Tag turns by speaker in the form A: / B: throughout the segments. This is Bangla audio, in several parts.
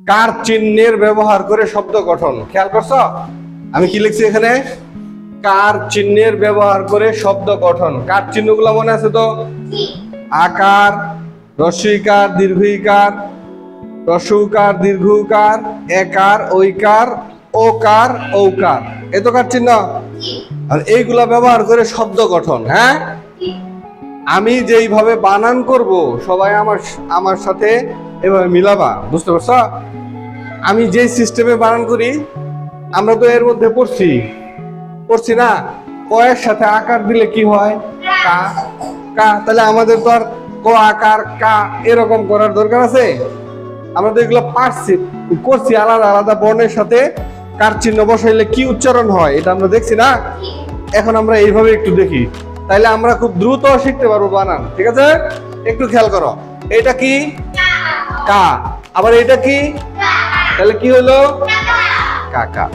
A: কার চিহ্নের ব্যবহার করে শব্দ গঠন। খেয়াল করছো আমি কি লিখছি এখানে? কার চিহ্নের ব্যবহার করে শব্দ গঠন। কার চিহ্নগুলো মনে আছে তো? আকার, রস্বইকার, দীর্ঘইকার, রস্বউকার, দীর্ঘউকার, একার, ঐকার, ওকার, ঔকার, এত কার চিহ্ন। আর এইগুলা ব্যবহার করে শব্দ গঠন। হ্যাঁ, আমি যেইভাবে বানান করব সবাই আমার সাথে এভাবে মিলাবা, বুঝতে পারছো? আমি যে সিস্টেমে বানান করি আমরা তো এর মধ্যে পড়ছি না, কয়ের সাথে আকার দিলে কি হয়? কা। কা। তাহলে আমাদের তো আর ক আকার কা এরকম করার দরকার আছে? আমরা তো এগুলো করছি আলাদা আলাদা বর্ণের সাথে কার চিহ্ন বসাইলে কি উচ্চারণ হয় এটা আমরা দেখছি না। এখন আমরা এইভাবে একটু দেখি, তাইলে আমরা খুব দ্রুত শিখতে পারবো বানান। ঠিক আছে, একটু খেয়াল করো। এটা কি? কা। আবার এটা কি? তাহলে কি হলো? কাকা।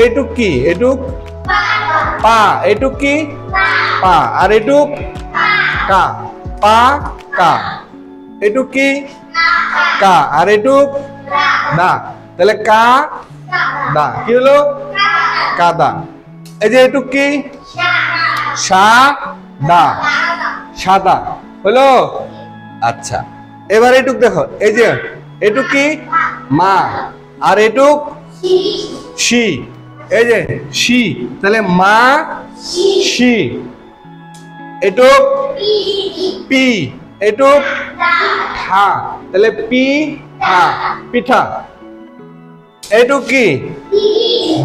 A: এইটুক কি? এটুক পা। এটুক কি? পা। আর এটুক কা। পা কা। এটুক কি? কা। আর এটুক দা। তাহলে কা দা। কি হলো? কাদা। এই যে এটুক কি? সা দা। সাদা হলো। আচ্ছা, এবার এটুক দেখো। এই যে এটুক কি? মা। আর এটুক শি। এই যে শি। তাহলে মা শি। এটুক পি। এটুক ঠা। তাহলে পি ঠা, পিঠা। এটুক কি?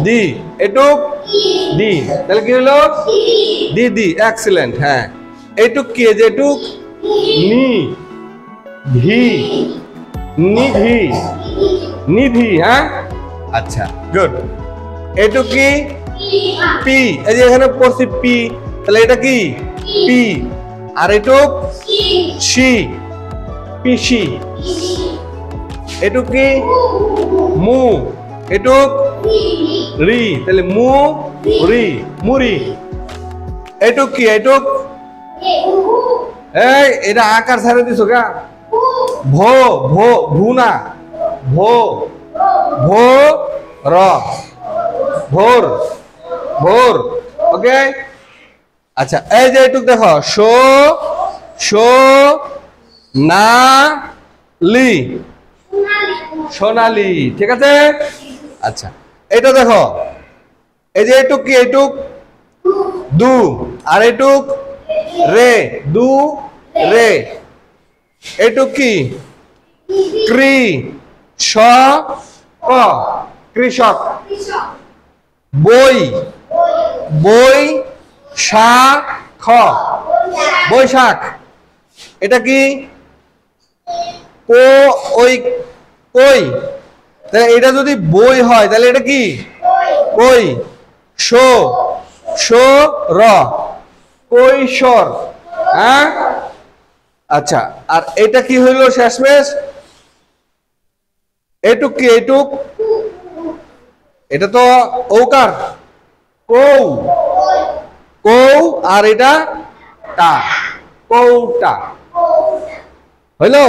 A: দি। এটুক দি। তাহলে কি হলো? দিদি। এক্সিলেন্ট। হ্যাঁ, এটুক কি? যে এটুক নি। ধি। নিধি। নিধি। হ্যাঁ, আচ্ছা, গুড। এটুক কি? পি। এই যে এখানে পড়ছি পি, তাহলে এটা কি? পি। আর এটুক সি। পিসি। এটুক কি? মু। এটুক রি। তাহলে মু রি, মুড়ি। এটুক কি? এটুক এই এটা আকার ছাড়ে দিছো গা। ভো। ভো। ভু না, ভো। ভো র। ভোর। ভোর। ওকে, আচ্ছা। এই যে এটুক দেখো। শো। শো না লি। সোনালি। ঠিক আছে, আচ্ছা। এটা দেখো। এই যে এটুক কি? এটুক দু। আর এটুক রে। দু রে। এটুক কি? ক্রি। স ক। কৃষক। বই। বই সা খ। বৈশাখ। এটা কি? কো ওই কই। তাহলে এটা যদি বই হয় তাহলে এটা কি? কই। শো। শো র। কৈশোর। হ্যাঁ, আচ্ছা। আর এটা কি হইলো শেষমেশ? এটুক কি? এটুক এটা তো ঔকার। কৌ। কৌ। আর এটা টা। কৌটা। হইলো?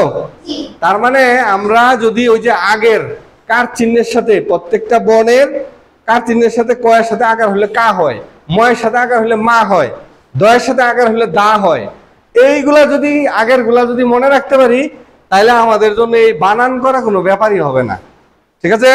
A: তার মানে আমরা যদি ওই যে আগের কার চিহ্নের সাথে প্রত্যেকটা বর্ণের কার চিহ্নের সাথে কয়ের সাথে আকার হলে কা হয়, ময়ের সাথে আকার হলে মা হয়, দয়ের সাথে আকার হলে দা হয়, এইগুলা যদি আগের গুলা যদি মনে রাখতে পারি তাহলে আমাদের জন্য এই বানান করা কোনো ব্যাপারই হবে না। ঠিক আছে?